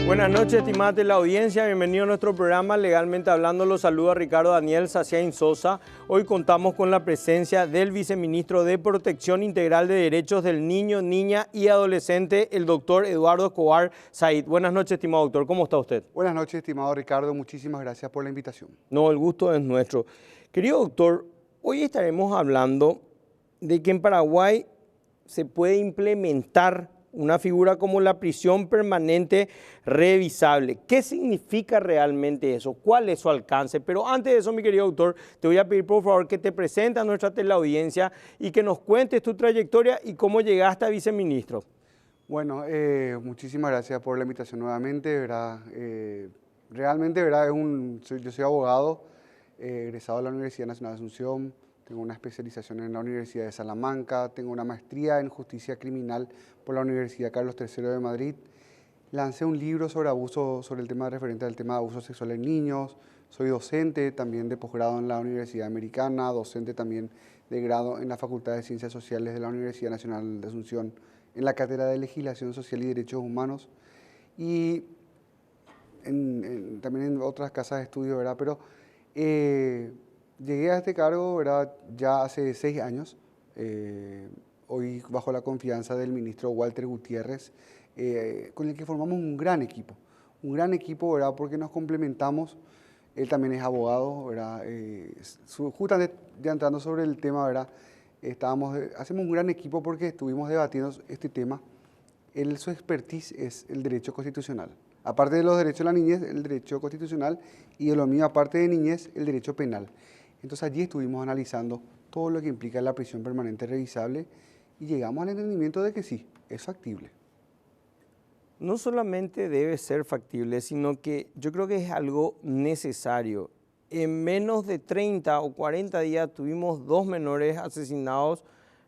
Buenas noches, estimada teleaudiencia. Bienvenido a nuestro programa Legalmente Hablando. Los saluda Ricardo Daniel Saciain Sosa. Hoy contamos con la presencia del viceministro de Protección Integral de Derechos del Niño, Niña y Adolescente, el doctor Eduardo Escobar Said. Buenas noches, estimado doctor. ¿Cómo está usted? Buenas noches, estimado Ricardo. Muchísimas gracias por la invitación. No, el gusto es nuestro. Querido doctor, hoy estaremos hablando de que en Paraguay se puede implementar una figura como la prisión permanente revisable. ¿Qué significa realmente eso? ¿Cuál es su alcance? Pero antes de eso, mi querido doctor, te voy a pedir por favor que te presentes a nuestra teleaudiencia y que nos cuentes tu trayectoria y cómo llegaste a viceministro. Bueno, muchísimas gracias por la invitación nuevamente, ¿verdad? Realmente, ¿verdad? Yo soy abogado, egresado de la Universidad Nacional de Asunción, tengo una especialización en la Universidad de Salamanca, tengo una maestría en justicia criminal por la Universidad Carlos III de Madrid. Lancé un libro sobre abuso, sobre el tema referente al tema de abuso sexual en niños. Soy docente también de posgrado en la Universidad Americana, docente también de grado en la Facultad de Ciencias Sociales de la Universidad Nacional de Asunción, en la Cátedra de Legislación Social y Derechos Humanos y también en otras casas de estudio, ¿verdad? Pero llegué a este cargo, ¿verdad?, ya hace 6 años, hoy bajo la confianza del ministro Walter Gutiérrez, con el que formamos un gran equipo, ¿verdad?, porque nos complementamos. Él también es abogado, ¿verdad? Justamente ya entrando sobre el tema, ¿verdad?, hacemos un gran equipo porque estuvimos debatiendo este tema. Su expertise es el derecho constitucional. Aparte de los derechos de la niñez, el derecho constitucional, y de lo mío, aparte de niñez, el derecho penal. Entonces allí estuvimos analizando todo lo que implica la prisión permanente revisable y llegamos al entendimiento de que sí, es factible. No solamente debe ser factible, sino que yo creo que es algo necesario. En menos de 30 o 40 días tuvimos 2 menores asesinados,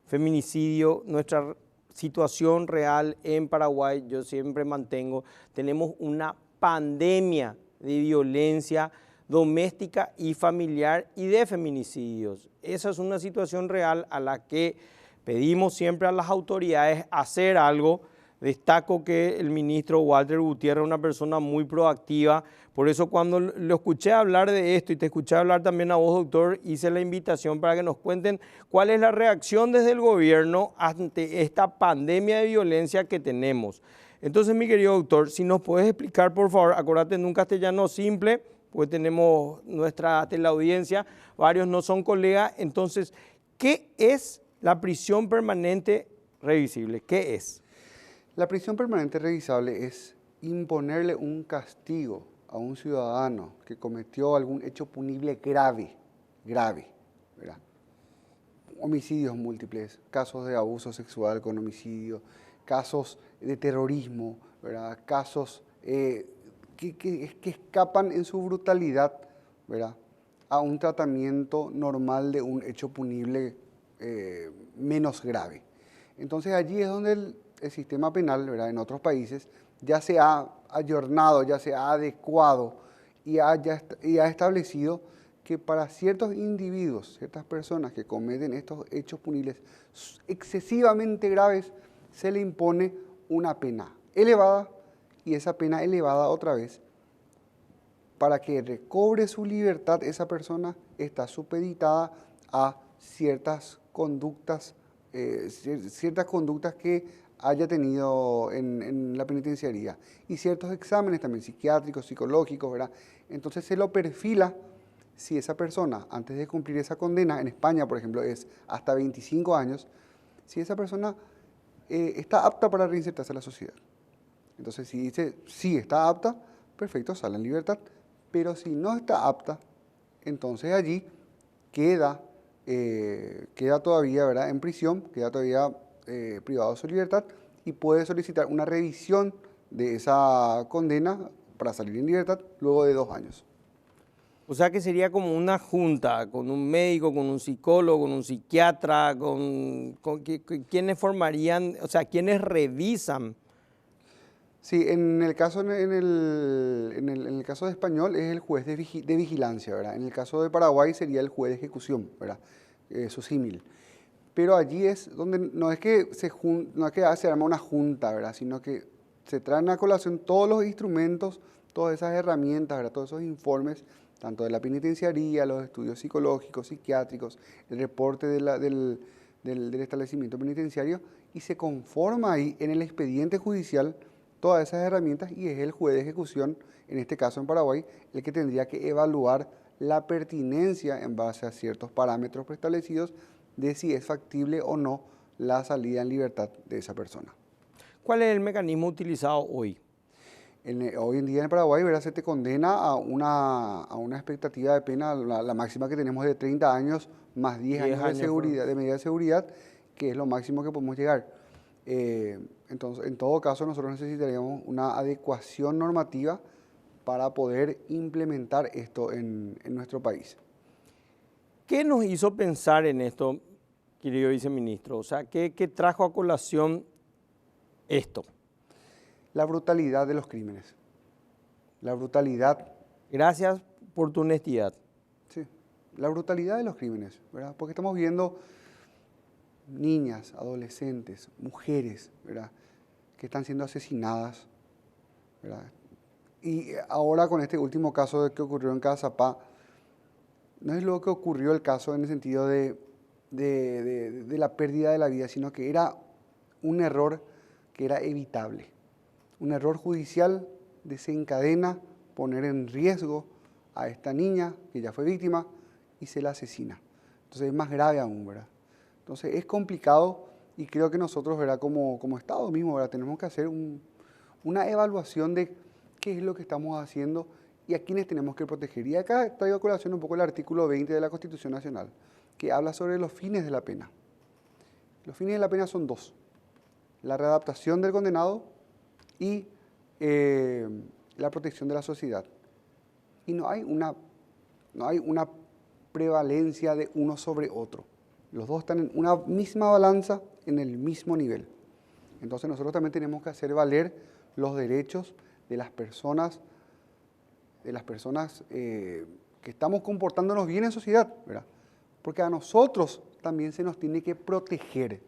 feminicidio. Nuestra situación real en Paraguay, yo siempre mantengo, tenemos una pandemia de violencia doméstica y familiar y de feminicidios. Esa es una situación real a la que pedimos siempre a las autoridades hacer algo. Destaco que el ministro Walter Gutiérrez es una persona muy proactiva. Por eso cuando lo escuché hablar de esto y te escuché hablar también a vos, doctor, hice la invitación para que nos cuenten cuál es la reacción desde el gobierno ante esta pandemia de violencia que tenemos. Entonces, mi querido doctor, si nos puedes explicar, por favor, acuérdate en un castellano simple, porque tenemos nuestra teleaudiencia, varios no son colegas. Entonces, ¿qué es la prisión permanente revisible? ¿Qué es? La prisión permanente revisable es imponerle un castigo a un ciudadano que cometió algún hecho punible grave, ¿verdad? Homicidios múltiples, casos de abuso sexual con homicidio, casos de terrorismo, ¿verdad?, casos que escapan en su brutalidad, ¿verdad?, a un tratamiento normal de un hecho punible menos grave. Entonces allí es donde el sistema penal, ¿verdad?, en otros países ya se ha ayornado, ya se ha adecuado y ha establecido que para ciertos individuos, ciertas personas que cometen estos hechos punibles excesivamente graves, se le impone una pena elevada, y esa pena elevada otra vez, para que recobre su libertad, esa persona está supeditada a ciertas conductas que haya tenido en la penitenciaría y ciertos exámenes también psiquiátricos, psicológicos, ¿verdad? Entonces se lo perfila si esa persona, antes de cumplir esa condena, en España, por ejemplo, es hasta 25 años, si esa persona está apta para reinsertarse a la sociedad. Entonces, si dice sí está apta, perfecto, sale en libertad. Pero si no está apta, entonces allí queda todavía, ¿verdad?, en prisión, queda todavía privado de su libertad y puede solicitar una revisión de esa condena para salir en libertad luego de 2 años. O sea que sería como una junta con un médico, con un psicólogo, con un psiquiatra, ¿quiénes formarían, o sea, quiénes revisan? Sí, en el caso de español es el juez de vigilancia, ¿verdad? En el caso de Paraguay sería el juez de ejecución, ¿verdad? Su símil. Pero allí es donde no es que se arma una junta, ¿verdad?, sino que se traen a colación todos los instrumentos, todas esas herramientas, ¿verdad? Todos esos informes, tanto de la penitenciaría, los estudios psicológicos, psiquiátricos, el reporte del establecimiento penitenciario, y se conforma ahí en el expediente judicial todas esas herramientas, y es el juez de ejecución, en este caso en Paraguay, el que tendría que evaluar la pertinencia en base a ciertos parámetros preestablecidos de si es factible o no la salida en libertad de esa persona. ¿Cuál es el mecanismo utilizado hoy? Hoy en día en Paraguay, ¿verdad? Se te condena a una expectativa de pena, la máxima que tenemos de 30 años más 10 años de seguridad, de medida de seguridad, que es lo máximo que podemos llegar. Entonces, en todo caso, nosotros necesitaríamos una adecuación normativa para poder implementar esto en nuestro país. ¿Qué nos hizo pensar en esto, querido viceministro? O sea, ¿qué trajo a colación esto? La brutalidad de los crímenes. La brutalidad. Gracias por tu honestidad. Sí, la brutalidad de los crímenes, ¿verdad? Porque estamos viendo niñas, adolescentes, mujeres, ¿verdad? Que están siendo asesinadas, ¿verdad? Y ahora con este último caso que ocurrió en Cazapá, no es lo que ocurrió el caso en el sentido de la pérdida de la vida, sino que era un error que era evitable. Un error judicial desencadena poner en riesgo a esta niña que ya fue víctima y se la asesina. Entonces es más grave aún, ¿verdad? Entonces es complicado, y creo que nosotros, ¿verdad? Como Estado mismo, ¿verdad? Tenemos que hacer una evaluación de qué es lo que estamos haciendo y a quiénes tenemos que proteger. Y acá traigo a colación un poco el artículo 20 de la Constitución Nacional, que habla sobre los fines de la pena. Los fines de la pena son dos: la readaptación del condenado y la protección de la sociedad. Y no hay una prevalencia de uno sobre otro. Los dos están en una misma balanza, en el mismo nivel. Entonces nosotros también tenemos que hacer valer los derechos de las personas que estamos comportándonos bien en sociedad, ¿verdad? Porque a nosotros también se nos tiene que proteger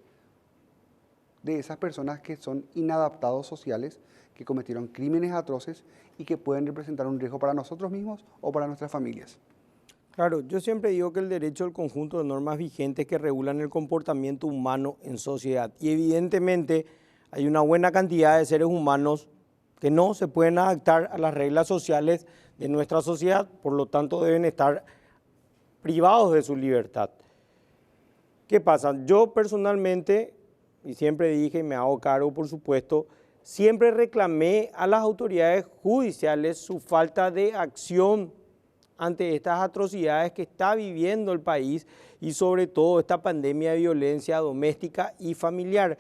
de esas personas que son inadaptados sociales, que cometieron crímenes atroces y que pueden representar un riesgo para nosotros mismos o para nuestras familias. Claro, yo siempre digo que el derecho es el conjunto de normas vigentes que regulan el comportamiento humano en sociedad. Y evidentemente hay una buena cantidad de seres humanos que no se pueden adaptar a las reglas sociales de nuestra sociedad, por lo tanto deben estar privados de su libertad. ¿Qué pasa? Yo personalmente, y siempre dije y me hago cargo por supuesto, siempre reclamé a las autoridades judiciales su falta de acción ante estas atrocidades que está viviendo el país y sobre todo esta pandemia de violencia doméstica y familiar.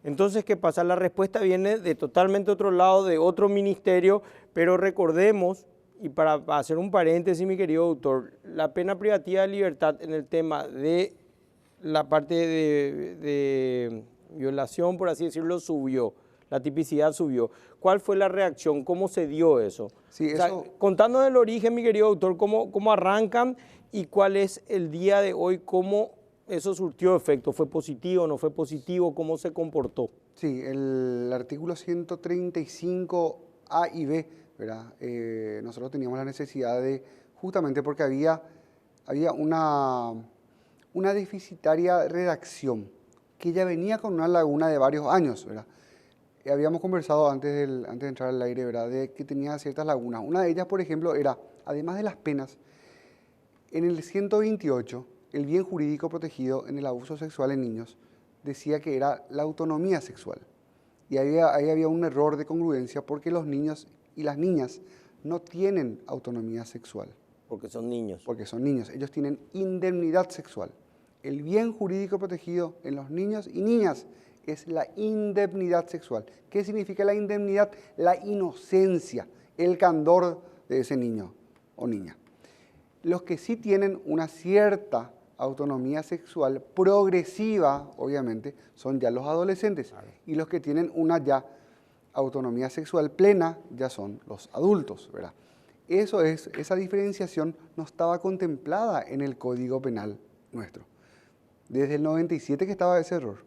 Entonces, ¿qué pasa? La respuesta viene de totalmente otro lado, de otro ministerio, pero recordemos, y para hacer un paréntesis, mi querido doctor, la pena privativa de libertad en el tema de la parte de violación, por así decirlo, subió. La tipicidad subió. ¿Cuál fue la reacción? ¿Cómo se dio eso? Sí, o sea, contándonos el origen, mi querido doctor, cómo arrancan y cuál es el día de hoy, cómo eso surtió efecto. ¿Fue positivo, no fue positivo? ¿Cómo se comportó? Sí, el artículo 135 A y B, ¿verdad? Nosotros teníamos la necesidad de, justamente porque había una deficitaria redacción que ya venía con una laguna de varios años, ¿verdad? Habíamos conversado antes de entrar al aire, ¿verdad?, de que tenía ciertas lagunas. Una de ellas, por ejemplo, era, además de las penas, en el 128, el bien jurídico protegido en el abuso sexual en niños decía que era la autonomía sexual. Y ahí había un error de congruencia porque los niños y las niñas no tienen autonomía sexual. Porque son niños. Porque son niños. Ellos tienen indemnidad sexual. El bien jurídico protegido en los niños y niñas es la indemnidad sexual. ¿Qué significa la indemnidad? La inocencia, el candor de ese niño o niña. Los que sí tienen una cierta autonomía sexual progresiva, obviamente, son ya los adolescentes. Claro. Y los que tienen una ya autonomía sexual plena ya son los adultos, ¿verdad? Esa diferenciación no estaba contemplada en el Código Penal nuestro. Desde el 97 que estaba ese error.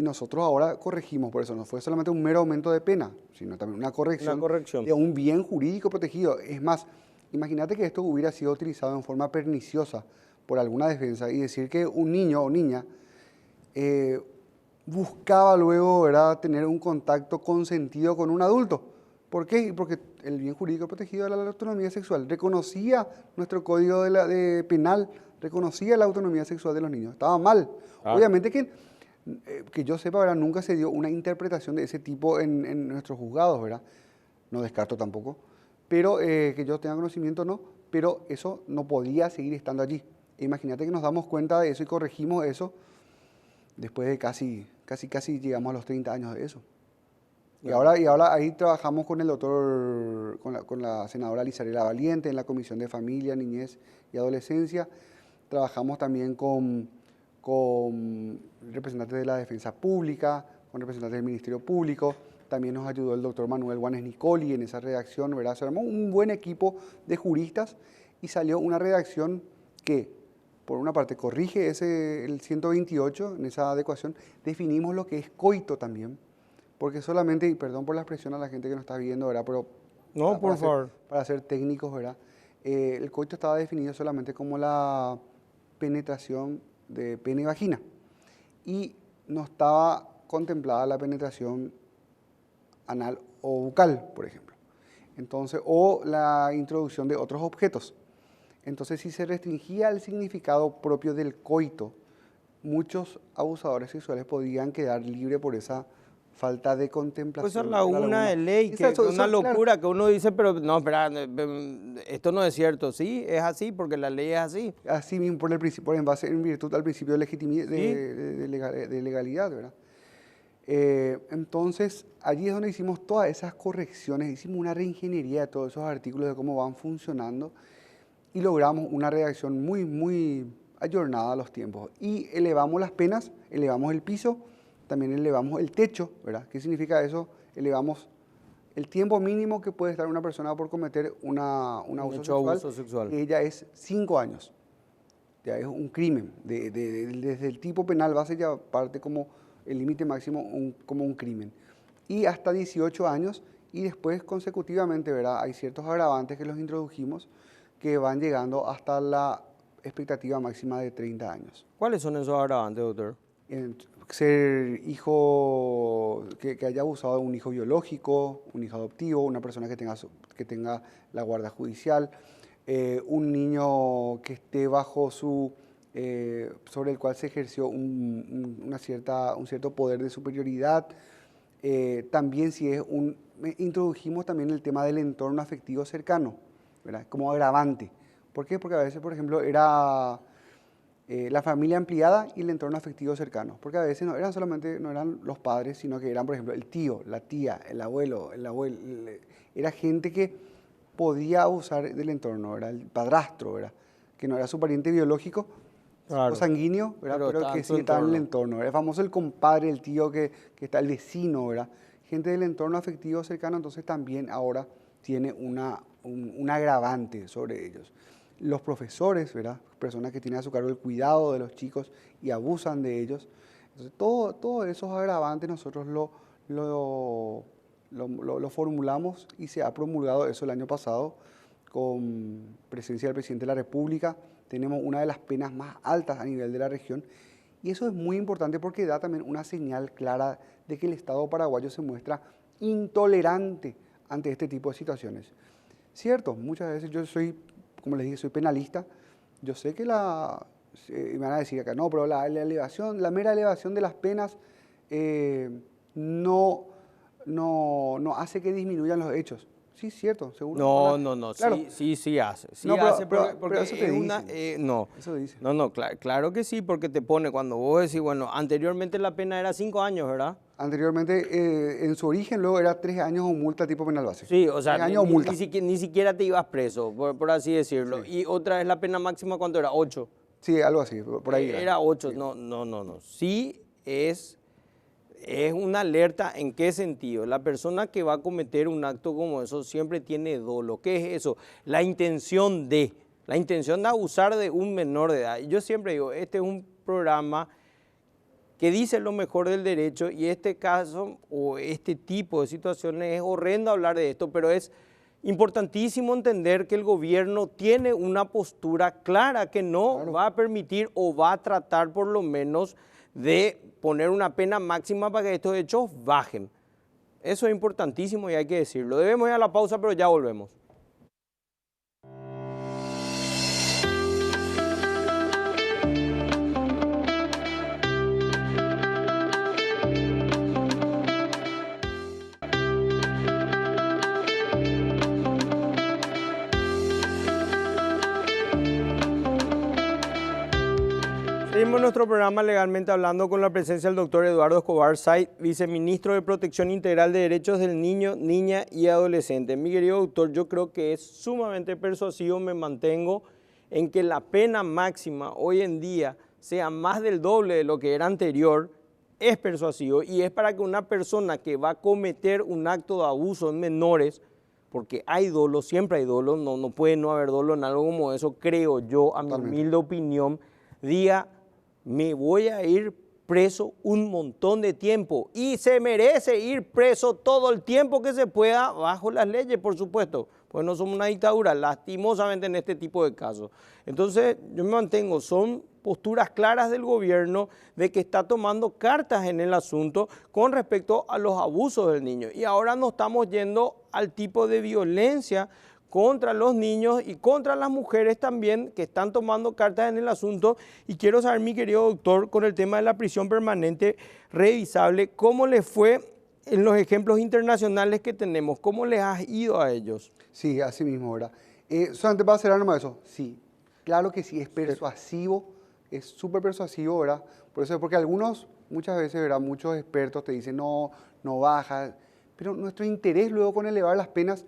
Y nosotros ahora corregimos, por eso no fue solamente un mero aumento de pena, sino también una corrección de un bien jurídico protegido. Es más, imagínate que esto hubiera sido utilizado en forma perniciosa por alguna defensa y decir que un niño o niña buscaba luego, ¿verdad?, tener un contacto consentido con un adulto. ¿Por qué? Porque el bien jurídico protegido era la autonomía sexual. Reconocía nuestro código de penal, reconocía la autonomía sexual de los niños. Estaba mal. Obviamente que yo sepa, ¿verdad?, nunca se dio una interpretación de ese tipo en nuestros juzgados, ¿verdad? No descarto tampoco. Pero que yo tenga conocimiento, no. Pero eso no podía seguir estando allí. Imagínate que nos damos cuenta de eso y corregimos eso después de casi llegamos a los 30 años de eso. Y ahora ahí trabajamos con el doctor, con la senadora Lizarela Valiente en la Comisión de Familia, Niñez y Adolescencia. Trabajamos también con representantes de la Defensa Pública, con representantes del Ministerio Público. También nos ayudó el doctor Manuel Guanes Nicoli en esa redacción, ¿verdad? Se armó un buen equipo de juristas y salió una redacción que, por una parte, corrige el 128 en esa adecuación. Definimos lo que es coito también. Porque solamente, y perdón por la expresión a la gente que nos está viendo, ¿verdad? Pero no, por favor. Para ser técnicos, ¿verdad? El coito estaba definido solamente como la penetración de pene y vagina. Y no estaba contemplada la penetración anal o bucal, por ejemplo. Entonces, o la introducción de otros objetos. Entonces, si se restringía el significado propio del coito, muchos abusadores sexuales podían quedar libres por esa falta de contemplación. Pues es la laguna de ley, que es una locura, claro, que uno dice, pero no, espera, esto no es cierto. Sí, es así, porque la ley es así. Así mismo, en virtud al principio de legitimidad, de legalidad, ¿verdad? Entonces, allí es donde hicimos todas esas correcciones, hicimos una reingeniería de todos esos artículos de cómo van funcionando y logramos una redacción muy, muy ayornada a los tiempos. Y elevamos las penas, elevamos el piso, también elevamos el techo, ¿verdad? ¿Qué significa eso? Elevamos el tiempo mínimo que puede estar una persona por cometer un abuso sexual, que ya es 5 años. Ya es un crimen. Desde el tipo penal base ya parte como el límite máximo como un crimen. Y hasta 18 años y después consecutivamente, ¿verdad? Hay ciertos agravantes que los introdujimos que van llegando hasta la expectativa máxima de 30 años. ¿Cuáles son esos agravantes, doctor? Ser hijo, que haya abusado de un hijo biológico, un hijo adoptivo, una persona que tenga la guarda judicial, un niño que esté bajo sobre el cual se ejerció un cierto poder de superioridad. También introdujimos también el tema del entorno afectivo cercano, ¿verdad?, como agravante. ¿Por qué? Porque a veces, por ejemplo, era la familia ampliada y el entorno afectivo cercano. Porque a veces no eran los padres, sino que eran, por ejemplo, el tío, la tía, el abuelo. Era gente que podía abusar del entorno, era el padrastro, ¿verdad?, que no era su pariente biológico, claro, o sanguíneo, ¿verdad?, pero que sí estaba en el entorno. Era famoso el compadre, el tío que está, el vecino, ¿verdad? Gente del entorno afectivo cercano, entonces también ahora tiene un agravante sobre ellos. Los profesores, ¿verdad?, personas que tienen a su cargo el cuidado de los chicos y abusan de ellos. Entonces, todos esos agravantes nosotros lo formulamos y se ha promulgado eso el año pasado con presencia del presidente de la República. Tenemos una de las penas más altas a nivel de la región y eso es muy importante porque da también una señal clara de que el Estado paraguayo se muestra intolerante ante este tipo de situaciones. Cierto, muchas veces yo soy, como les dije, soy penalista. Yo sé que me van a decir acá, no, pero la mera elevación de las penas no hace que disminuyan los hechos. Sí, cierto, seguro. No, claro. sí hace. Sí no, hace pero eso te dice. No. Eso dice. No, claro que sí, porque te pone, cuando vos decís, bueno, anteriormente la pena era 5 años, ¿verdad? Anteriormente, en su origen, luego era 3 años o multa tipo penal base. Sí, o sea, 3 años o multa. Ni siquiera te ibas preso, por así decirlo. Sí. Y otra vez la pena máxima, ¿cuánto era? 8. Sí, algo así, por ahí. Era 8, sí. No. Sí es una alerta. ¿En qué sentido? La persona que va a cometer un acto como eso siempre tiene dolo. ¿Qué es eso? La intención de abusar de un menor de edad. Y yo siempre digo, este es un programa que dice lo mejor del derecho, y este caso o este tipo de situaciones es horrendo hablar de esto, pero es importantísimo entender que el gobierno tiene una postura clara que no va a permitir o va a tratar por lo menos de poner una pena máxima para que estos hechos bajen. Eso es importantísimo y hay que decirlo. Debemos ir a la pausa, pero ya volvemos. Seguimos nuestro programa Legalmente Hablando con la presencia del doctor Eduardo Escobar Saiz, viceministro de Protección Integral de Derechos del Niño, Niña y Adolescente. Mi querido doctor, yo creo que es sumamente persuasivo, me mantengo en que la pena máxima hoy en día sea más del doble de lo que era anterior, es persuasivo y es para que una persona que va a cometer un acto de abuso en menores, porque hay dolo, siempre hay dolo, no puede no haber dolo en algo como eso, creo yo, a mi humilde opinión, diga, me voy a ir preso un montón de tiempo y se merece ir preso todo el tiempo que se pueda bajo las leyes, por supuesto, pues no somos una dictadura, lastimosamente en este tipo de casos. Entonces yo me mantengo, son posturas claras del gobierno de que está tomando cartas en el asunto con respecto a los abusos del niño. Y ahora nos estamos yendo al tipo de violencia contra los niños y contra las mujeres también que están tomando cartas en el asunto. Y quiero saber, mi querido doctor, con el tema de la prisión permanente revisable, ¿cómo les fue en los ejemplos internacionales que tenemos? ¿Cómo les ha ido a ellos? Sí, así mismo, ¿verdad? Solamente para cerrar nomás eso, sí, claro que sí, es persuasivo, es súper persuasivo, ¿verdad? Por eso, porque algunos, muchas veces, ¿verdad? Muchos expertos te dicen, no baja, pero nuestro interés luego con elevar las penas,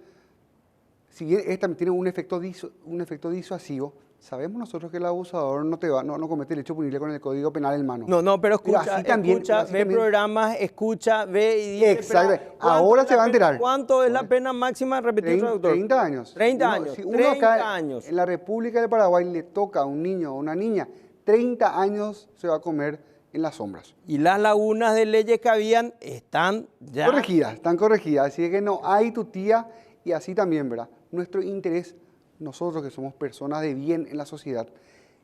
si bien también tiene un efecto disuasivo, sabemos nosotros que el abusador no comete el hecho punible con el Código Penal en mano. No, pero escucha, ve programas, escucha, ve y dice... Exacto, ahora se va a enterar. ¿Cuánto es la pena máxima? Repetir, doctor. 30 años. 30 años. Si uno acá en la República del Paraguay le toca a un niño o una niña, 30 años se va a comer en las sombras. Y las lagunas de leyes que habían están ya... Están corregidas, así que no hay tutía y así también, ¿verdad? Nuestro interés, nosotros que somos personas de bien en la sociedad,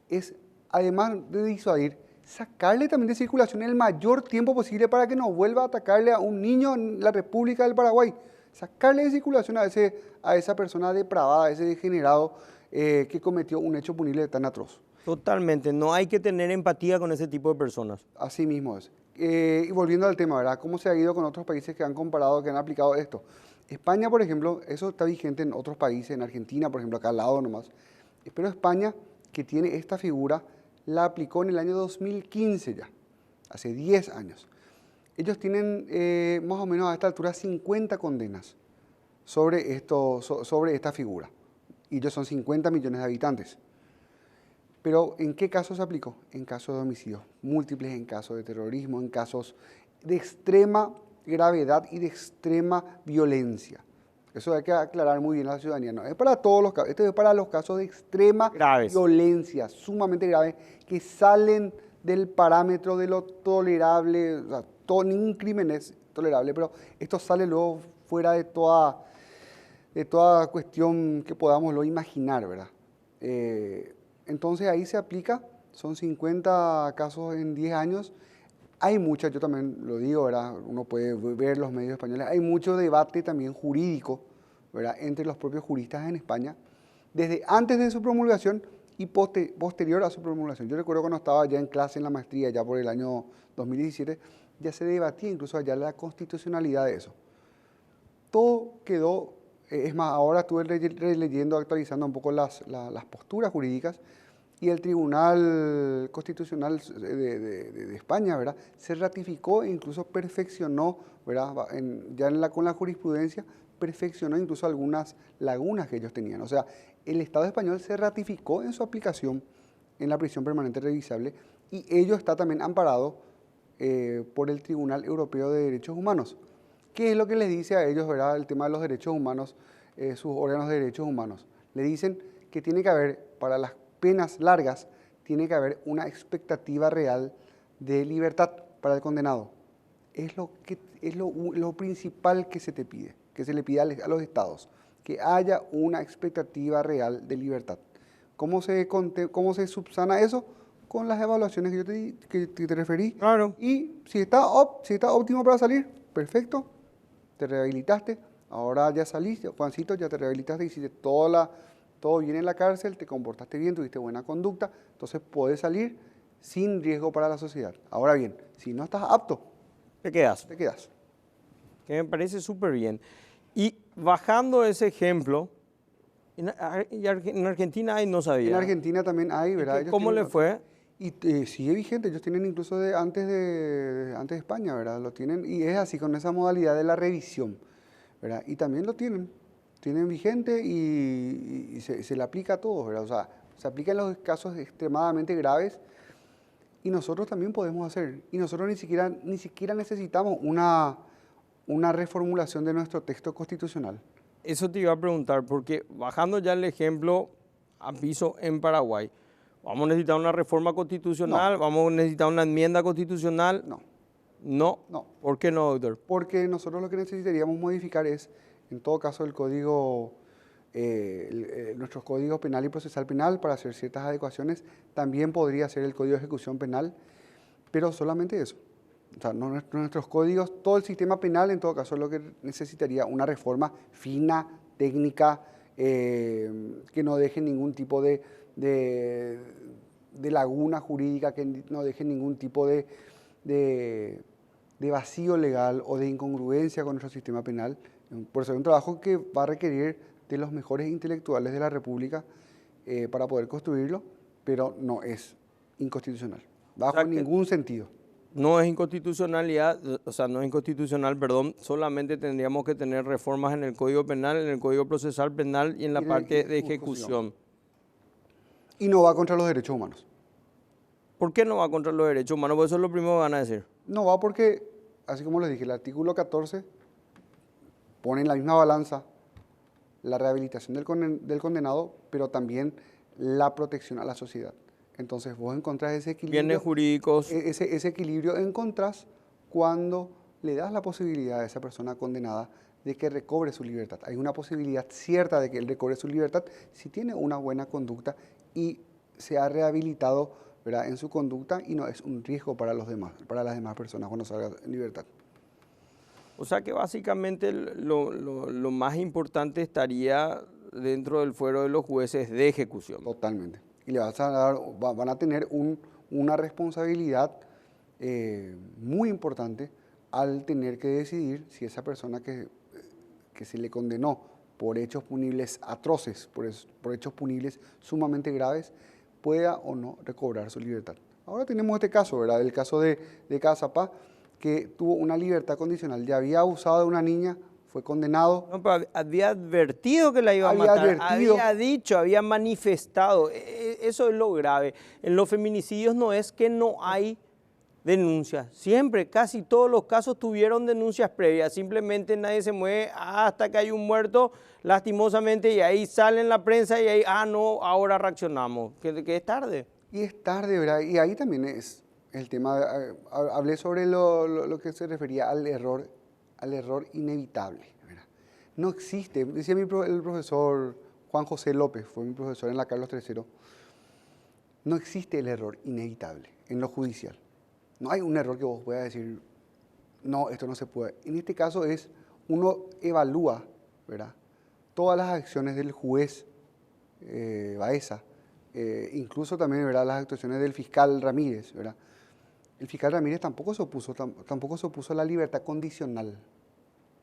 es, además de disuadir, sacarle también de circulación el mayor tiempo posible para que no vuelva a atacarle a un niño en la República del Paraguay. Sacarle de circulación a esa persona depravada, a ese degenerado que cometió un hecho punible tan atroz. Totalmente, no hay que tener empatía con ese tipo de personas. Así mismo es. Y volviendo al tema, ¿verdad? ¿Cómo se ha ido con otros países que han comparado, que han aplicado esto? España, por ejemplo, eso está vigente en otros países, en Argentina, por ejemplo, acá al lado nomás. Pero España, que tiene esta figura, la aplicó en el año 2015 ya, hace 10 años. Ellos tienen más o menos a esta altura 50 condenas sobre esta figura. Y ellos son 50 millones de habitantes. Pero ¿en qué casos se aplicó? En casos de homicidios múltiples, en casos de terrorismo, en casos de extrema gravedad y de extrema violencia. Eso hay que aclarar muy bien a la ciudadanía. No es para todos los casos, esto es para los casos de extrema violencia, sumamente graves, que salen del parámetro de lo tolerable. O sea, ningún crimen es tolerable, pero esto sale luego fuera de toda cuestión que podamos luego imaginar, ¿verdad? Entonces ahí se aplica, son 50 casos en 10 años. Hay muchas, yo también lo digo, ¿verdad? Uno puede ver los medios españoles, hay mucho debate también jurídico, ¿verdad? Entre los propios juristas en España, desde antes de su promulgación y posterior a su promulgación. Yo recuerdo cuando estaba ya en clase en la maestría, ya por el año 2017, ya se debatía incluso allá la constitucionalidad de eso. Todo quedó, es más, ahora estuve releyendo, actualizando un poco las posturas jurídicas, y el Tribunal Constitucional de España, ¿verdad?, se ratificó e incluso perfeccionó, ¿verdad?, con la jurisprudencia, perfeccionó incluso algunas lagunas que ellos tenían. O sea, el Estado español se ratificó en su aplicación en la prisión permanente revisable y ello está también amparado por el Tribunal Europeo de Derechos Humanos. ¿Qué es lo que les dice a ellos, ¿verdad?, el tema de los derechos humanos, sus órganos de derechos humanos? Le dicen que tiene que haber, para las penas largas, tiene que haber una expectativa real de libertad. para el condenado. Es lo principal que se te pide, que se le pide a los estados, que haya una expectativa real de libertad. ¿Cómo se subsana eso? Con las evaluaciones que yo te referí. Claro. Y si está óptimo para salir, perfecto, te rehabilitaste, ahora ya saliste, Juancito, ya te rehabilitaste, hiciste todo bien en la cárcel, te comportaste bien, tuviste buena conducta, entonces puedes salir sin riesgo para la sociedad. Ahora bien, si no estás apto, Te quedas. te quedas. Que me parece súper bien. Y bajando ese ejemplo, en Argentina hay, no sabía. En Argentina también hay, ¿verdad? ¿Cómo le fue? Y sigue vigente, ellos tienen incluso antes de España, ¿verdad? Lo tienen, y es así, con esa modalidad de la revisión, ¿verdad? Y también lo tienen vigente y se le aplica a todos, ¿verdad? O sea, se aplica en los casos extremadamente graves y nosotros también podemos hacer. Y nosotros ni siquiera necesitamos una reformulación de nuestro texto constitucional. Eso te iba a preguntar, porque bajando ya el ejemplo a piso en Paraguay, ¿vamos a necesitar una reforma constitucional? No. ¿Vamos a necesitar una enmienda constitucional? No. No. No. ¿Por qué no, doctor? Porque nosotros lo que necesitaríamos modificar es, en todo caso, el código, nuestros códigos penal y procesal penal para hacer ciertas adecuaciones. También podría ser el código de ejecución penal, pero solamente eso. O sea, nuestros códigos, todo el sistema penal, en todo caso, es lo que necesitaría una reforma fina, técnica, que no deje ningún tipo de laguna jurídica, que no deje ningún tipo de vacío legal o de incongruencia con nuestro sistema penal. Por eso es un trabajo que va a requerir de los mejores intelectuales de la República para poder construirlo, pero no es inconstitucional, bajo ningún sentido. No es inconstitucionalidad, o sea, no es inconstitucional, perdón, solamente tendríamos que tener reformas en el Código Penal, en el Código Procesal Penal y en la parte de ejecución. Y no va contra los derechos humanos. ¿Por qué no va contra los derechos humanos? Porque eso es lo primero que van a decir. No va porque, así como les dije, el artículo 14 pone en la misma balanza la rehabilitación del condenado, pero también la protección a la sociedad. Entonces vos encontrás ese equilibrio. Bienes jurídicos. Ese equilibrio encontrás cuando le das la posibilidad a esa persona condenada de que recobre su libertad. Hay una posibilidad cierta de que él recobre su libertad si tiene una buena conducta y se ha rehabilitado, ¿verdad?, en su conducta y no es un riesgo para las demás personas cuando salga en libertad. O sea que básicamente lo más importante estaría dentro del fuero de los jueces de ejecución. Totalmente. Y van a tener una responsabilidad muy importante al tener que decidir si esa persona que se le condenó por hechos punibles atroces, por hechos punibles sumamente graves, pueda o no recobrar su libertad. Ahora tenemos este caso, ¿verdad? El caso de Cazapá, que tuvo una libertad condicional. Ya había abusado de una niña, fue condenado. No, pero había advertido que la iba a matar, había dicho, había manifestado. Eso es lo grave. En los feminicidios no es que no hay denuncias. Siempre, casi todos los casos tuvieron denuncias previas. Simplemente nadie se mueve hasta que hay un muerto, lastimosamente, y ahí sale en la prensa y ahí, no, ahora reaccionamos. Que es tarde. Y es tarde, ¿verdad? Y ahí también es el tema, hablé sobre lo que se refería al error inevitable, ¿verdad? No existe, decía el profesor Juan José López, fue mi profesor en la Carlos III, no existe el error inevitable en lo judicial. No hay un error que vos puedas decir, no, esto no se puede. En este caso uno evalúa, ¿verdad?, todas las acciones del juez Baeza, incluso también, ¿verdad?, las actuaciones del fiscal Ramírez, ¿verdad? El fiscal Ramírez tampoco se opuso a la libertad condicional,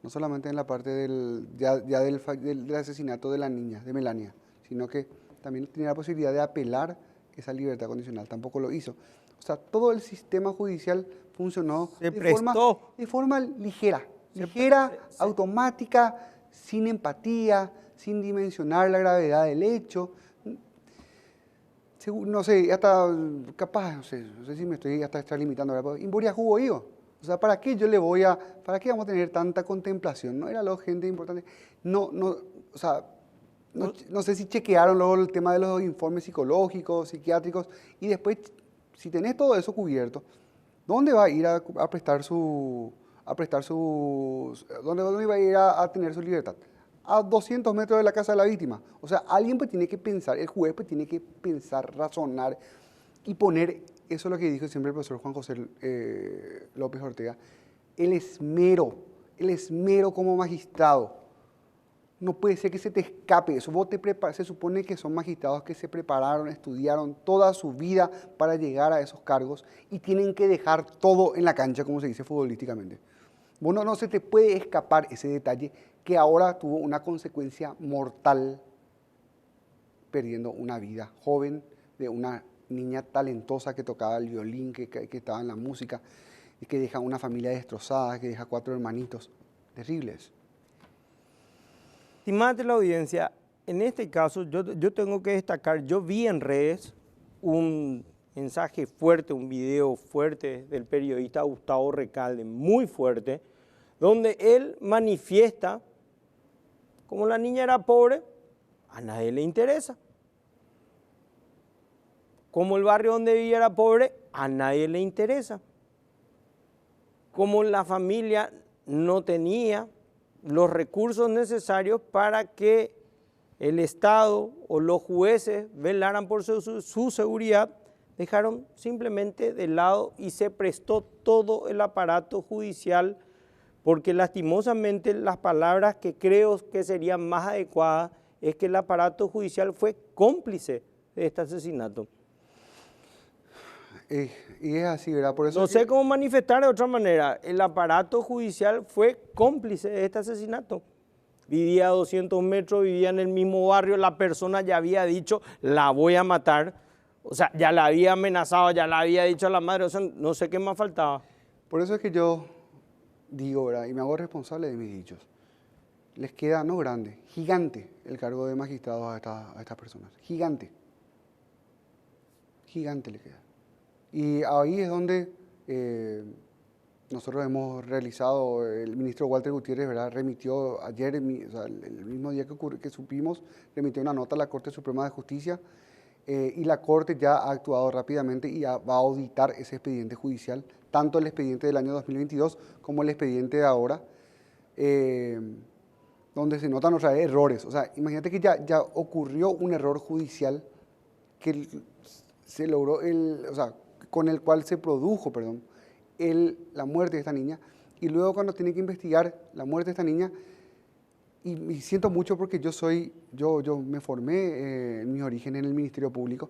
no solamente en la parte del asesinato de la niña, de Melania, sino que también tenía la posibilidad de apelar esa libertad condicional, tampoco lo hizo. O sea, todo el sistema judicial funcionó de forma ligera, automática, sin empatía, sin dimensionar la gravedad del hecho. No sé, hasta capaz, no sé si me estoy hasta extralimitando, ¿verdad? Imburia jugo yo. O sea, ¿para qué vamos a tener tanta contemplación? ¿No era lo gente importante? No sé si chequearon luego el tema de los informes psicológicos, psiquiátricos, y después, si tenés todo eso cubierto, ¿Dónde va a ir a dónde iba a ir a tener su libertad? A 200 metros de la casa de la víctima. O sea, alguien pues tiene que pensar, el juez pues tiene que pensar, razonar y poner, eso es lo que dijo siempre el profesor Juan José López Ortega, el esmero como magistrado. No puede ser que se te escape eso. Se supone que son magistrados que se prepararon, estudiaron toda su vida para llegar a esos cargos y tienen que dejar todo en la cancha, como se dice futbolísticamente. Bueno, no se te puede escapar ese detalle que ahora tuvo una consecuencia mortal, perdiendo una vida joven de una niña talentosa que tocaba el violín, que estaba en la música, y que deja una familia destrozada, que deja 4 hermanitos. Terribles. Estimada la audiencia, en este caso yo tengo que destacar, yo vi en redes un mensaje fuerte, un video fuerte del periodista Gustavo Recalde, muy fuerte, donde él manifiesta, como la niña era pobre, a nadie le interesa. Como el barrio donde vivía era pobre, a nadie le interesa. Como la familia no tenía los recursos necesarios para que el Estado o los jueces velaran por su seguridad, dejaron simplemente de lado y se prestó todo el aparato judicial, porque lastimosamente las palabras que creo que serían más adecuadas es que el aparato judicial fue cómplice de este asesinato. Y es así, ¿verdad? Por eso no sé cómo manifestar de otra manera. El aparato judicial fue cómplice de este asesinato. Vivía a 200 metros, vivía en el mismo barrio, la persona ya había dicho, la voy a matar. O sea, ya la había amenazado, ya la había dicho a la madre, o sea, no sé qué más faltaba. Por eso es que yo digo, ¿verdad? Y me hago responsable de mis dichos. Les queda, no grande, gigante el cargo de magistrados a estas personas. Gigante. Gigante le queda. Y ahí es donde nosotros hemos realizado, el ministro Walter Gutiérrez, ¿verdad? Remitió ayer, o sea, el mismo día que supimos, remitió una nota a la Corte Suprema de Justicia y la Corte ya ha actuado rápidamente y va a auditar ese expediente judicial, tanto el expediente del año 2022 como el expediente de ahora, donde se notan otra vez errores. O sea, imagínate que ya ocurrió un error judicial que se logró, o sea, con el cual se produjo, la muerte de esta niña, y luego cuando tiene que investigar la muerte de esta niña, y siento mucho porque yo me formé en mis orígenes en el Ministerio Público,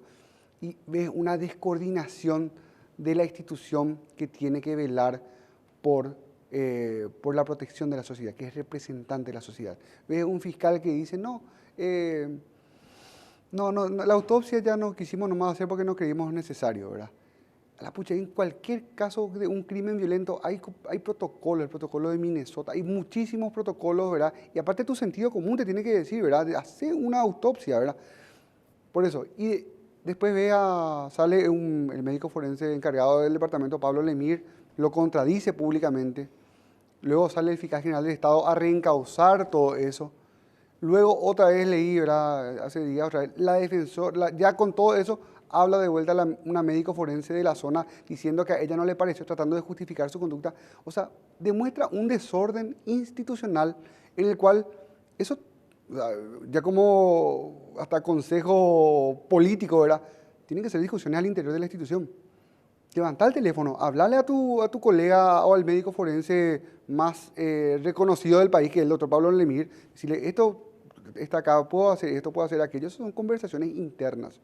y ves una descoordinación de la institución que tiene que velar por la protección de la sociedad, que es representante de la sociedad. Ves un fiscal que dice, no, la autopsia ya no quisimos nomás hacer porque no creímos necesario, ¿verdad? La pucha, en cualquier caso de un crimen violento hay protocolos, el protocolo de Minnesota, hay muchísimos protocolos, ¿verdad? Y aparte tu sentido común te tiene que decir, ¿verdad? Hacer una autopsia, ¿verdad? Por eso, y después sale el médico forense encargado del departamento, Pablo Lemir, lo contradice públicamente, luego sale el fiscal general del Estado a reencauzar todo eso. Luego otra vez leí, ¿verdad? Hace días otra vez, la defensora, ya con todo eso, habla de vuelta una médico forense de la zona diciendo que a ella no le pareció, tratando de justificar su conducta. O sea, demuestra un desorden institucional en el cual eso, ya como hasta consejo político, ¿verdad? Tienen que ser discusiones al interior de la institución. Levanta el teléfono, hablarle a tu colega o al médico forense más reconocido del país, que es el doctor Pablo Lemir, decirle, esto está acá, puedo hacer esto, puedo hacer aquello. Son conversaciones internas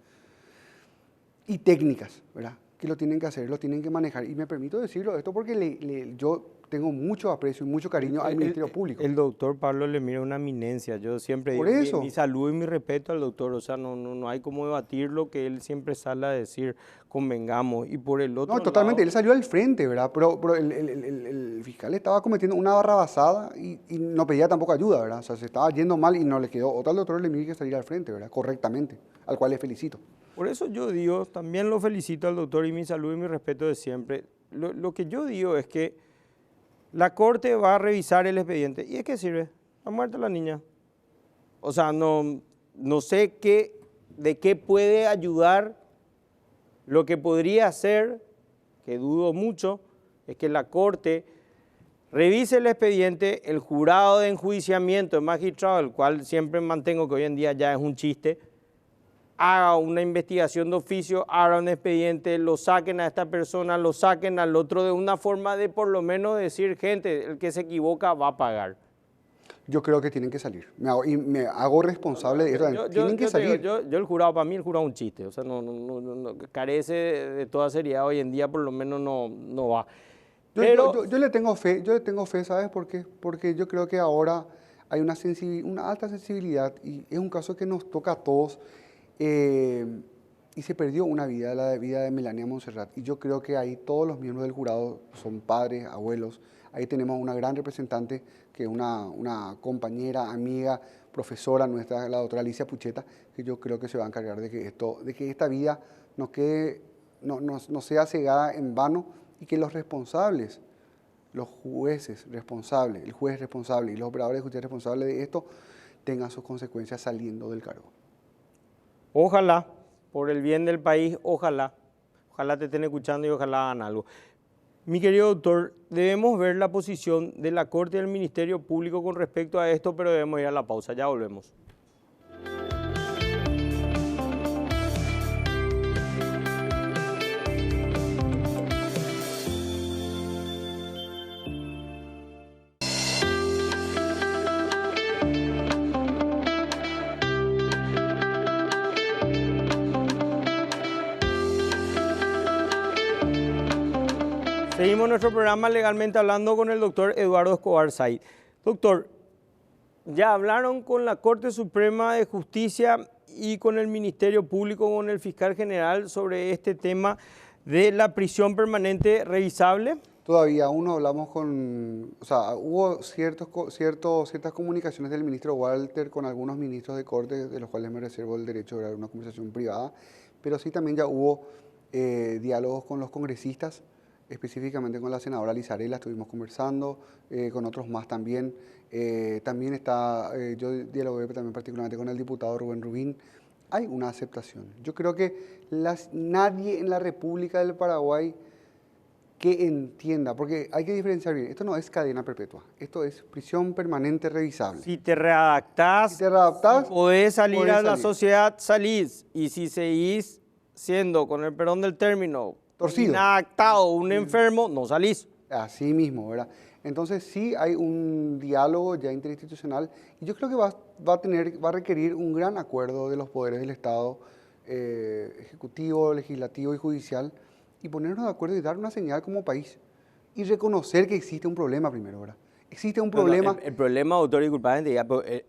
y técnicas, ¿verdad? Que lo tienen que hacer, lo tienen que manejar. Y me permito decirlo esto porque yo tengo mucho aprecio y mucho cariño al Ministerio Público. El doctor Pablo Lemir es una eminencia. Yo siempre Por digo eso. mi salud y mi respeto al doctor. O sea, no hay como debatirlo, que él siempre sale a decir, convengamos. Y por el otro No, totalmente, lado, él salió al frente, ¿verdad? Pero el fiscal estaba cometiendo una barrabasada y no pedía tampoco ayuda, ¿verdad? O sea, se estaba yendo mal y no le quedó otra al doctor Lemir que salir al frente, ¿verdad? Correctamente, al cual le felicito. por eso yo digo, también lo felicito al doctor y mi salud y mi respeto de siempre. Lo que yo digo es que la Corte va a revisar el expediente. ¿Y de qué sirve? Ha muerto la niña. O sea, no sé de qué puede ayudar lo que podría ser que dudo mucho, es que la Corte revise el expediente, el jurado de enjuiciamiento del magistrado, el cual siempre mantengo que hoy en día ya es un chiste, haga una investigación de oficio, haga un expediente, lo saquen a esta persona, lo saquen al otro, de una forma de por lo menos decir, gente, el que se equivoca va a pagar. Yo creo que tienen que salir. Me hago responsable de eso. Tienen que salir. Yo el jurado, para mí el jurado es un chiste, o sea, carece de toda seriedad hoy en día, por lo menos no va. Pero Yo le tengo fe, ¿sabes por qué? Porque yo creo que ahora hay una alta sensibilidad y es un caso que nos toca a todos y se perdió una vida, la vida de Melania Montserrat. Y yo creo que ahí todos los miembros del jurado son padres, abuelos. Ahí tenemos una gran representante que es una compañera, amiga, profesora nuestra, la doctora Alicia Pucheta, que yo creo que se va a encargar de que esta vida no sea cegada en vano y que los responsables, los jueces responsables, el juez responsable y los operadores de justicia responsables de esto tengan sus consecuencias saliendo del cargo. Ojalá, por el bien del país, ojalá te estén escuchando y ojalá hagan algo. Mi querido doctor, debemos ver la posición de la Corte y del Ministerio Público con respecto a esto, pero debemos ir a la pausa, ya volvemos. Seguimos nuestro programa Legalmente Hablando con el doctor Eduardo Escobar Said. Doctor, ya hablaron con la Corte Suprema de Justicia y con el Ministerio Público, con el fiscal general sobre este tema de la prisión permanente revisable. Todavía aún no hablamos hubo ciertas comunicaciones del ministro Walter con algunos ministros de Corte, de los cuales me reservo el derecho de dar una conversación privada, pero sí también ya hubo diálogos con los congresistas, específicamente con la senadora Lizarela, estuvimos conversando, con otros más también. Yo dialogué también particularmente con el diputado Rubén Rubín. Hay una aceptación. Yo creo que nadie en la República del Paraguay que entienda, porque hay que diferenciar bien, esto no es cadena perpetua, esto es prisión permanente revisable. Si te readaptás, si podés salir a la sociedad, salís. Y si seguís siendo, con el perdón del término, torcido, inadaptado, un enfermo, no salís. Así mismo, ¿verdad? Entonces sí hay un diálogo ya interinstitucional y yo creo que va a requerir un gran acuerdo de los poderes del Estado, ejecutivo, legislativo y judicial, y ponernos de acuerdo y dar una señal como país y reconocer que existe un problema primero, ¿verdad? Existe un problema. El problema, doctor, disculpadme,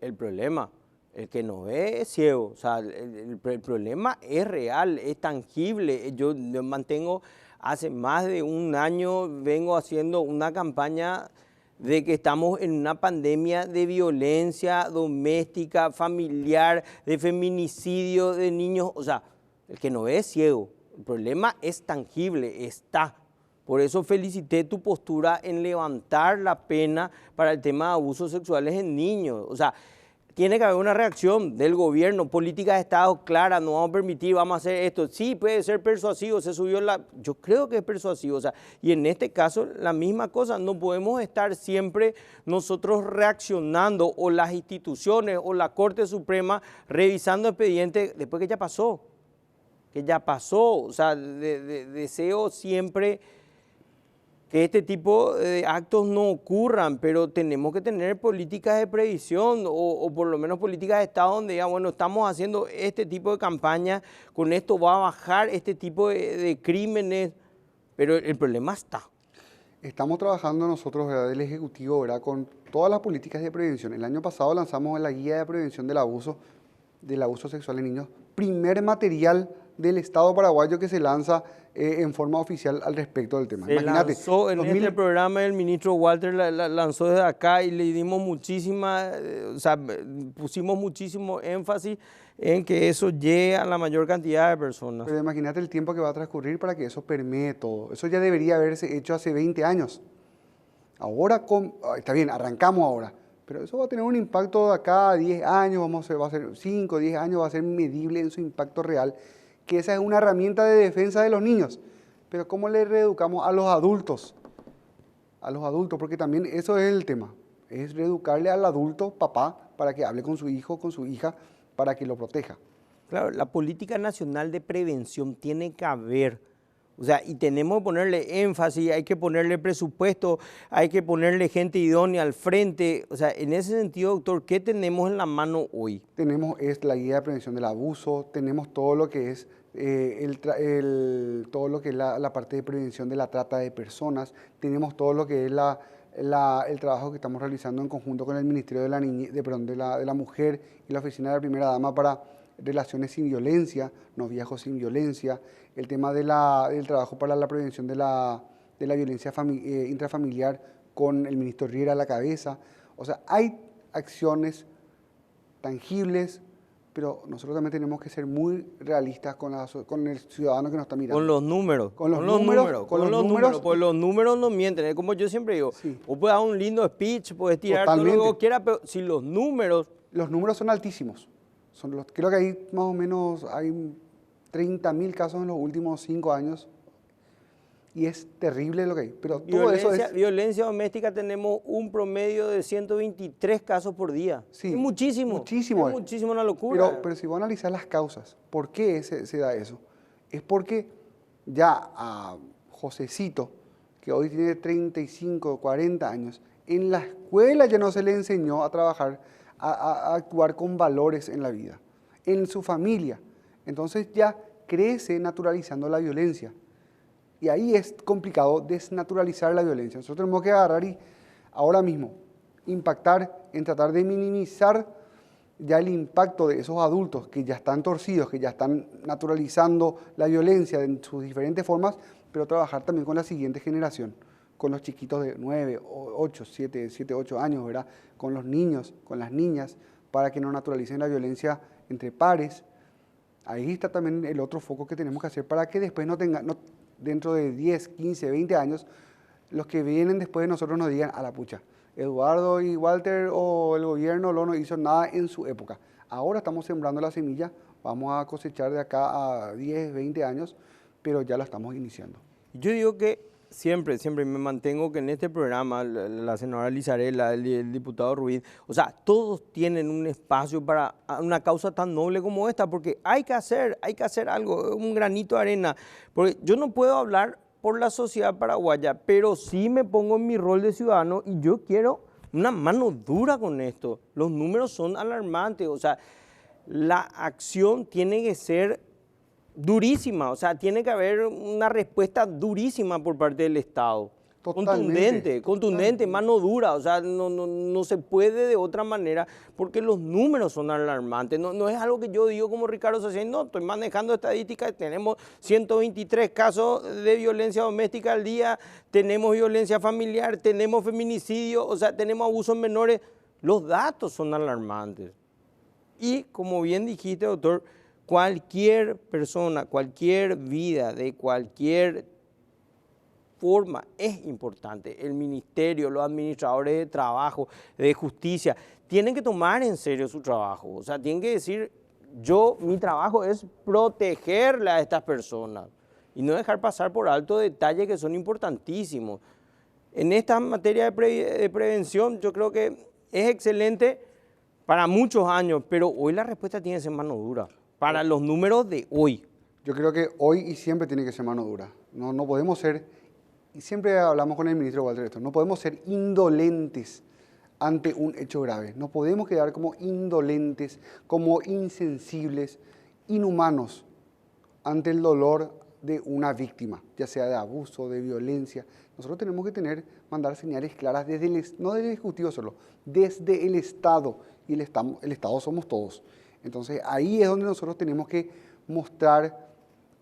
el problema, el que no ve es ciego. O sea, el problema es real, es tangible. Yo mantengo, hace más de un año, vengo haciendo una campaña de que estamos en una pandemia de violencia doméstica, familiar, de feminicidio de niños. O sea, el que no ve es ciego. El problema es tangible, está. Por eso felicité tu postura en levantar la pena para el tema de abusos sexuales en niños. O sea, tiene que haber una reacción del gobierno, políticas de Estado claras, no vamos a permitir, vamos a hacer esto. Sí, puede ser persuasivo, yo creo que es persuasivo. O sea, y en este caso, la misma cosa, no podemos estar siempre nosotros reaccionando, o las instituciones, o la Corte Suprema, revisando expedientes después que ya pasó. O sea, deseo siempre que este tipo de actos no ocurran, pero tenemos que tener políticas de previsión o por lo menos políticas de Estado donde digan, bueno, estamos haciendo este tipo de campaña, con esto va a bajar este tipo de crímenes, pero el problema está. Estamos trabajando nosotros, ¿verdad?, del Ejecutivo, ¿verdad?, con todas las políticas de prevención. El año pasado lanzamos la Guía de Prevención del Abuso Sexual en Niños, primer material del Estado paraguayo que se lanza en forma oficial al respecto del tema. Imagínate, lanzó en este programa el ministro Walter lanzó desde acá y le dimos pusimos muchísimo énfasis en que eso llegue a la mayor cantidad de personas. Pero imagínate el tiempo que va a transcurrir para que eso permee todo. Eso ya debería haberse hecho hace 20 años. Ahora, está bien, arrancamos ahora, pero eso va a tener un impacto de acá a 10 años, va a ser 5, 10 años, va a ser medible en su impacto real, que esa es una herramienta de defensa de los niños. Pero ¿cómo le reeducamos a los adultos? A los adultos, porque también eso es el tema. Es reeducarle al adulto, papá, para que hable con su hijo, con su hija, para que lo proteja. Claro, la política nacional de prevención tiene que haber, o sea, y tenemos que ponerle énfasis, hay que ponerle presupuesto, hay que ponerle gente idónea al frente. O sea, en ese sentido, doctor, ¿qué tenemos en la mano hoy? Tenemos la guía de prevención del abuso, tenemos todo lo que es todo lo que es la parte de prevención de la trata de personas, tenemos todo lo que es el trabajo que estamos realizando en conjunto con el Ministerio de la Mujer y la Oficina de la Primera Dama para relaciones sin violencia, noviazgos sin violencia, el tema del trabajo para la prevención de la violencia intrafamiliar con el ministro Riera a la cabeza. O sea, hay acciones tangibles, pero nosotros también tenemos que ser muy realistas con el ciudadano que nos está mirando. Con los números. Con los números. Pues los números no mienten. Es como yo siempre digo, Sí. vos puedes dar un lindo speech, puedes tirar todo Totalmente. lo que vos quieras, pero si los números... Los números son altísimos. Creo que hay más o menos hay 30.000 casos en los últimos 5 años y es terrible lo que hay. Pero todo eso es... Violencia doméstica tenemos un promedio de 123 casos por día. Sí, Es muchísimo. muchísimo. Es muchísimo, una locura. Pero si vos analizás las causas, ¿por qué se da eso? Es porque ya a Josecito, que hoy tiene 35, 40 años, en la escuela ya no se le enseñó a trabajar, a actuar con valores en la vida, en su familia. Entonces ya crece naturalizando la violencia. Y ahí es complicado desnaturalizar la violencia. Nosotros tenemos que agarrar y ahora mismo impactar en tratar de minimizar ya el impacto de esos adultos que ya están torcidos, que ya están naturalizando la violencia en sus diferentes formas, pero trabajar también con la siguiente generación, con los chiquitos de 9, 8, 7, 8 años, ¿verdad? Con los niños, con las niñas, para que no naturalicen la violencia entre pares. Ahí está también el otro foco que tenemos que hacer para que después dentro de 10, 15, 20 años, los que vienen después de nosotros nos digan, a la pucha, Eduardo y Walter o el gobierno no hizo nada en su época. Ahora estamos sembrando la semilla, vamos a cosechar de acá a 10, 20 años, pero ya la estamos iniciando. Yo digo que siempre me mantengo que en este programa, la senadora Lizarela, el diputado Ruiz, o sea, todos tienen un espacio para una causa tan noble como esta, porque hay que hacer algo, un granito de arena. Porque yo no puedo hablar por la sociedad paraguaya, pero sí me pongo en mi rol de ciudadano y yo quiero una mano dura con esto. Los números son alarmantes, o sea, la acción tiene que ser durísima, o sea, tiene que haber una respuesta durísima por parte del Estado. Totalmente. Contundente, mano dura, o sea, no se puede de otra manera porque los números son alarmantes. No es algo que yo digo como Ricardo Sacien, no, estoy manejando estadísticas, tenemos 123 casos de violencia doméstica al día, tenemos violencia familiar, tenemos feminicidio, o sea, tenemos abusos menores. Los datos son alarmantes. Y como bien dijiste, doctor, cualquier persona, cualquier vida de cualquier forma es importante. El ministerio, los administradores de trabajo, de justicia, tienen que tomar en serio su trabajo. O sea, tienen que decir, mi trabajo es protegerle a estas personas y no dejar pasar por alto detalles que son importantísimos. En esta materia de prevención yo creo que es excelente para muchos años, pero hoy la respuesta tiene que ser mano dura, para los números de hoy. Yo creo que hoy y siempre tiene que ser mano dura. No podemos ser, y siempre hablamos con el ministro Walter esto, no podemos ser indolentes ante un hecho grave. No podemos quedar como indolentes, como insensibles, inhumanos ante el dolor de una víctima, ya sea de abuso, de violencia. Nosotros tenemos que mandar señales claras no del Ejecutivo solo, desde el Estado, y el Estado somos todos. Entonces ahí es donde nosotros tenemos que mostrar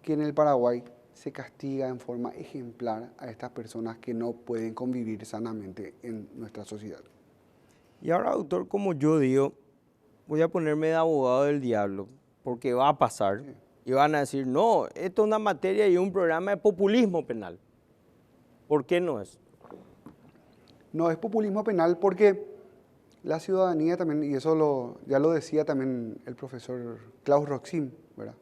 que en el Paraguay se castiga en forma ejemplar a estas personas que no pueden convivir sanamente en nuestra sociedad. Y ahora, doctor, como yo digo, voy a ponerme de abogado del diablo, porque va a pasar. Sí. Y van a decir, no, esto es una materia y un programa de populismo penal. ¿Por qué no es? No es populismo penal porque la ciudadanía también, y eso ya lo decía también el profesor Klaus Roxin, ¿verdad?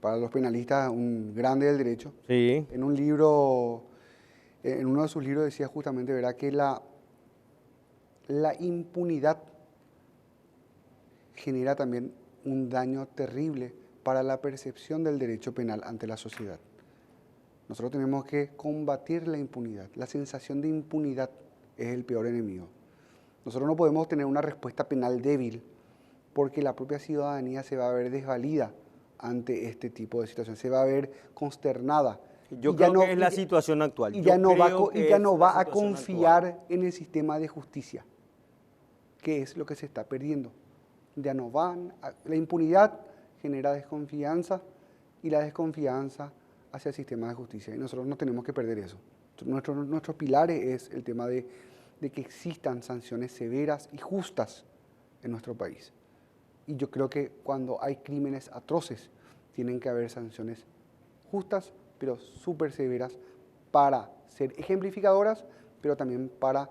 para los penalistas un grande del derecho. Sí. En un libro, en uno de sus libros decía justamente, ¿verdad?, que la impunidad genera también un daño terrible para la percepción del derecho penal ante la sociedad. Nosotros tenemos que combatir la impunidad. La sensación de impunidad es el peor enemigo. Nosotros no podemos tener una respuesta penal débil porque la propia ciudadanía se va a ver desvalida ante este tipo de situaciones, se va a ver consternada. Yo creo que es la situación actual. Y ya no va a confiar en el sistema de justicia, que es lo que se está perdiendo. La impunidad genera desconfianza y la desconfianza hacia el sistema de justicia. Y nosotros no tenemos que perder eso. Nuestros pilares es el tema de que existan sanciones severas y justas en nuestro país. Y yo creo que cuando hay crímenes atroces, tienen que haber sanciones justas, pero súper severas, para ser ejemplificadoras, pero también para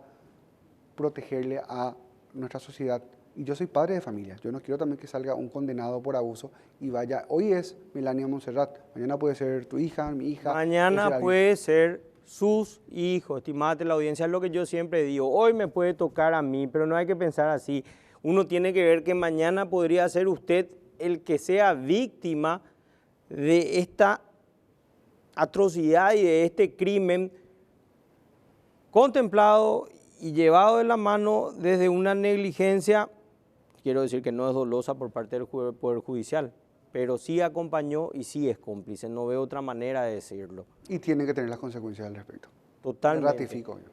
protegerle a nuestra sociedad. Y yo soy padre de familia, yo no quiero también que salga un condenado por abuso y vaya, hoy es Melania Montserrat, mañana puede ser tu hija, mi hija. Mañana puede ser sus hijos, estimada teleaudiencia, es lo que yo siempre digo, hoy me puede tocar a mí, pero no hay que pensar así. Uno tiene que ver que mañana podría ser usted el que sea víctima de esta atrocidad y de este crimen contemplado y llevado de la mano desde una negligencia, quiero decir que no es dolosa por parte del Poder Judicial, pero sí acompañó y sí es cómplice, no veo otra manera de decirlo. Y tiene que tener las consecuencias al respecto. Totalmente. Me ratifico yo.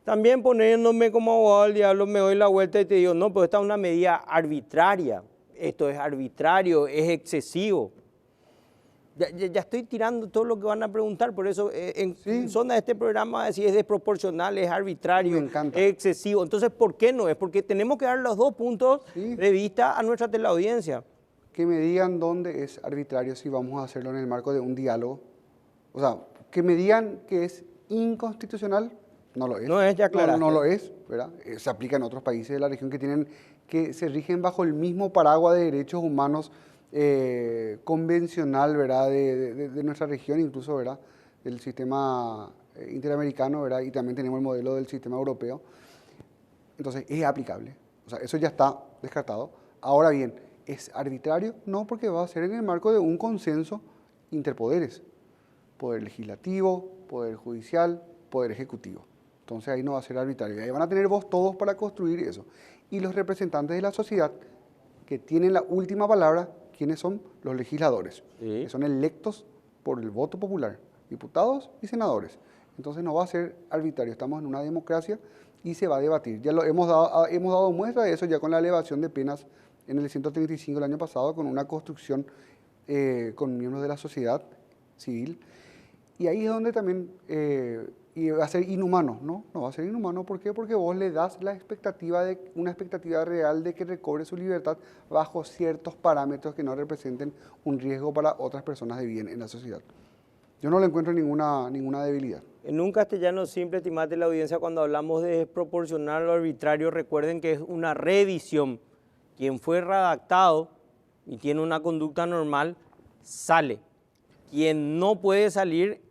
También poniéndome como abogado del diablo me doy la vuelta y te digo, no, pues esta es una medida arbitraria, esto es arbitrario, es excesivo. Ya estoy tirando todo lo que van a preguntar, por eso en zona de este programa si es desproporcional, es arbitrario, es excesivo. Entonces, ¿por qué no es? Porque tenemos que dar los dos puntos de vista a nuestra teleaudiencia. Que me digan dónde es arbitrario si vamos a hacerlo en el marco de un diálogo. O sea, que me digan que es inconstitucional, no lo es. No es, ya aclaraste. No lo es, ¿verdad? Se aplica en otros países de la región que se rigen bajo el mismo paraguas de derechos humanos convencional, ¿verdad?, de nuestra región, incluso, ¿verdad?, del sistema interamericano, ¿verdad?, y también tenemos el modelo del sistema europeo. Entonces, es aplicable. O sea, eso ya está descartado. Ahora bien, ¿es arbitrario? No, porque va a ser en el marco de un consenso interpoderes. Poder legislativo, poder judicial, poder ejecutivo. Entonces, ahí no va a ser arbitrario. Ahí van a tener voz todos para construir eso. Y los representantes de la sociedad que tienen la última palabra, ¿quiénes son? Los legisladores, que son electos por el voto popular, diputados y senadores. Entonces no va a ser arbitrario, estamos en una democracia y se va a debatir. Ya lo hemos dado muestra de eso ya con la elevación de penas en el 135 del año pasado, con una construcción con miembros de la sociedad civil. Y ahí es donde también y va a ser inhumano, ¿no? No va a ser inhumano, ¿por qué? Porque vos le das una expectativa real de que recobre su libertad bajo ciertos parámetros que no representen un riesgo para otras personas de bien en la sociedad. Yo no le encuentro ninguna debilidad. En un castellano simple, estimada de la audiencia, cuando hablamos de desproporcional o arbitrario, recuerden que es una revisión. Quien fue redactado y tiene una conducta normal, sale. Quien no puede salir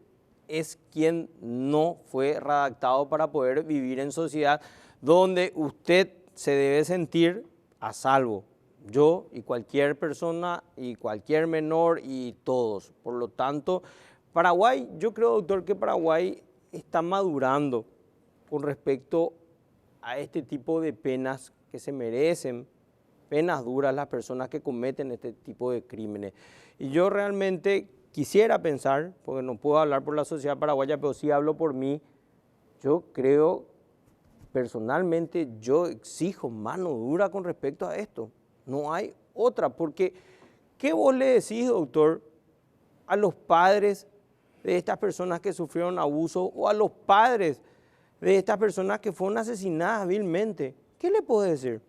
es quien no fue redactado para poder vivir en sociedad donde usted se debe sentir a salvo. Yo y cualquier persona y cualquier menor y todos. Por lo tanto, Paraguay, yo creo, doctor, que Paraguay está madurando con respecto a este tipo de penas que se merecen, penas duras las personas que cometen este tipo de crímenes. Y yo realmente quisiera pensar, porque no puedo hablar por la sociedad paraguaya, pero sí hablo por mí, yo creo, personalmente, yo exijo mano dura con respecto a esto. No hay otra, porque ¿qué vos le decís, doctor, a los padres de estas personas que sufrieron abuso o a los padres de estas personas que fueron asesinadas vilmente? ¿Qué le puedo decir?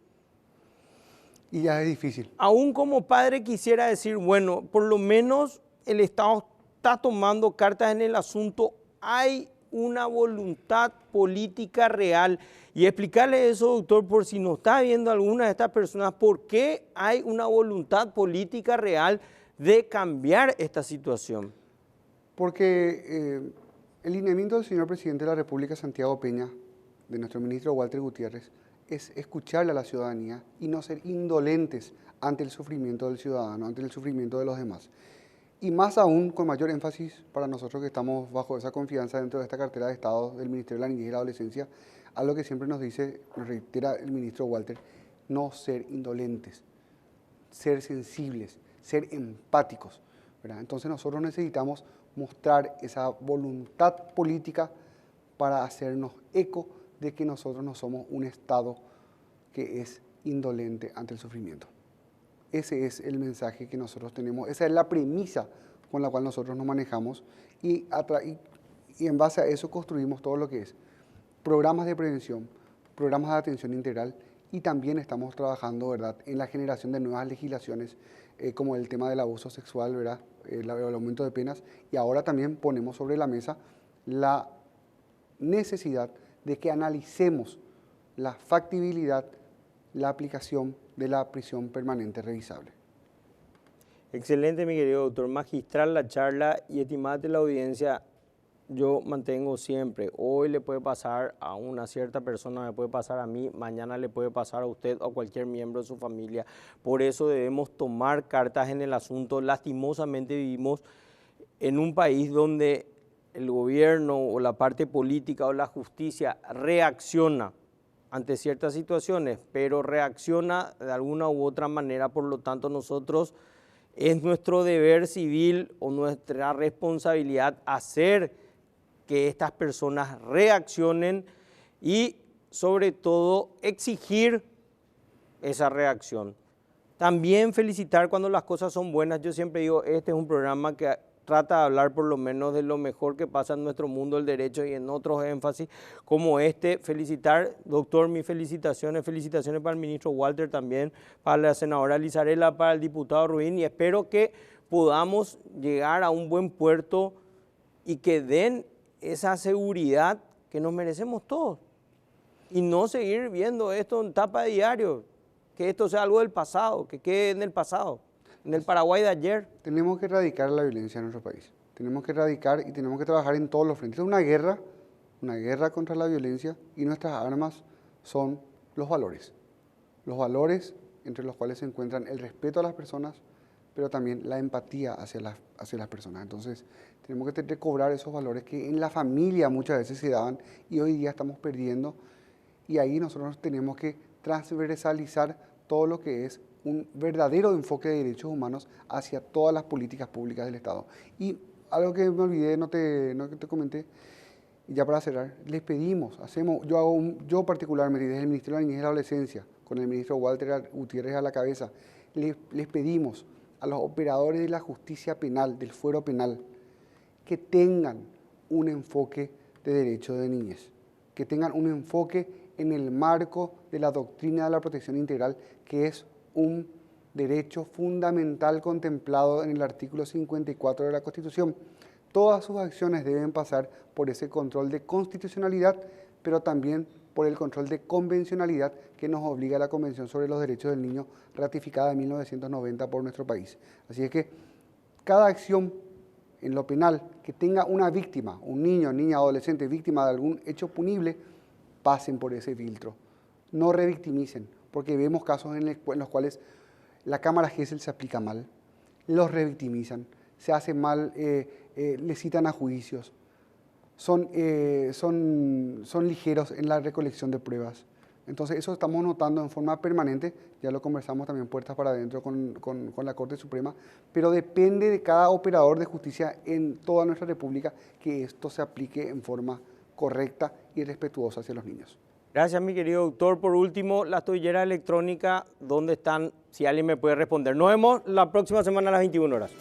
Y ya es difícil. Aún como padre quisiera decir, bueno, por lo menos el Estado está tomando cartas en el asunto, hay una voluntad política real. Y explicarle eso, doctor, por si no está viendo alguna de estas personas, ¿por qué hay una voluntad política real de cambiar esta situación? Porque el lineamiento del señor presidente de la República, Santiago Peña, de nuestro ministro Walter Gutiérrez, es escucharle a la ciudadanía y no ser indolentes ante el sufrimiento del ciudadano, ante el sufrimiento de los demás. Y más aún, con mayor énfasis para nosotros que estamos bajo esa confianza dentro de esta cartera de Estado del Ministerio de la Niñez y la Adolescencia, algo que siempre nos dice, nos reitera el ministro Walter, no ser indolentes, ser sensibles, ser empáticos, ¿verdad? Entonces nosotros necesitamos mostrar esa voluntad política para hacernos eco de que nosotros no somos un Estado que es indolente ante el sufrimiento. Ese es el mensaje que nosotros tenemos, esa es la premisa con la cual nosotros nos manejamos y en base a eso construimos todo lo que es programas de prevención, programas de atención integral y también estamos trabajando, ¿verdad?, en la generación de nuevas legislaciones como el tema del abuso sexual, ¿verdad?, el aumento de penas, y ahora también ponemos sobre la mesa la necesidad de que analicemos la factibilidad, la aplicación de la prisión permanente revisable. Excelente, mi querido doctor. Magistral la charla y estimada la audiencia, yo mantengo siempre, hoy le puede pasar a una cierta persona, me puede pasar a mí, mañana le puede pasar a usted o a cualquier miembro de su familia. Por eso debemos tomar cartas en el asunto. Lastimosamente vivimos en un país donde el gobierno o la parte política o la justicia reacciona ante ciertas situaciones, pero reacciona de alguna u otra manera. Por lo tanto, nosotros es nuestro deber civil o nuestra responsabilidad hacer que estas personas reaccionen y sobre todo exigir esa reacción. También felicitar cuando las cosas son buenas. Yo siempre digo, este es un programa que trata de hablar por lo menos de lo mejor que pasa en nuestro mundo del derecho y en otros énfasis como este. Felicitar, doctor, mis felicitaciones para el ministro Walter también, para la senadora Lizarela, para el diputado Ruín, y espero que podamos llegar a un buen puerto y que den esa seguridad que nos merecemos todos y no seguir viendo esto en tapa de diario, que esto sea algo del pasado, que quede en el pasado, en el Paraguay de ayer. Tenemos que erradicar la violencia en nuestro país, tenemos que erradicar y tenemos que trabajar en todos los frentes. Es una guerra contra la violencia y nuestras armas son los valores entre los cuales se encuentran el respeto a las personas, pero también la empatía hacia las personas. Entonces, tenemos que recobrar esos valores que en la familia muchas veces se daban y hoy día estamos perdiendo. Y ahí nosotros tenemos que transversalizar todo lo que es un verdadero enfoque de derechos humanos hacia todas las políticas públicas del Estado. Y algo que me olvidé, no te comenté, y ya para cerrar, les pedimos, yo particularmente desde el Ministerio de la Niñez y la Adolescencia, con el ministro Walter Gutiérrez a la cabeza, les pedimos a los operadores de la justicia penal, del fuero penal, que tengan un enfoque de derecho de niñez, que tengan un enfoque en el marco de la doctrina de la protección integral, que es un derecho fundamental contemplado en el artículo 54 de la Constitución. Todas sus acciones deben pasar por ese control de constitucionalidad, pero también por el control de convencionalidad que nos obliga a la Convención sobre los Derechos del Niño, ratificada en 1990 por nuestro país. Así es que cada acción en lo penal que tenga una víctima, un niño, niña, adolescente, víctima de algún hecho punible, pasen por ese filtro. No revictimicen, porque vemos casos en los cuales la cámara Gesell se aplica mal, los revictimizan, se hace mal, les citan a juicios, son ligeros en la recolección de pruebas. Entonces eso estamos notando en forma permanente, ya lo conversamos también puertas para adentro con la Corte Suprema, pero depende de cada operador de justicia en toda nuestra República que esto se aplique en forma correcta y respetuosa hacia los niños. Gracias, mi querido doctor. Por último, las tobilleras electrónicas, ¿dónde están? Si alguien me puede responder. Nos vemos la próxima semana a las 21 horas.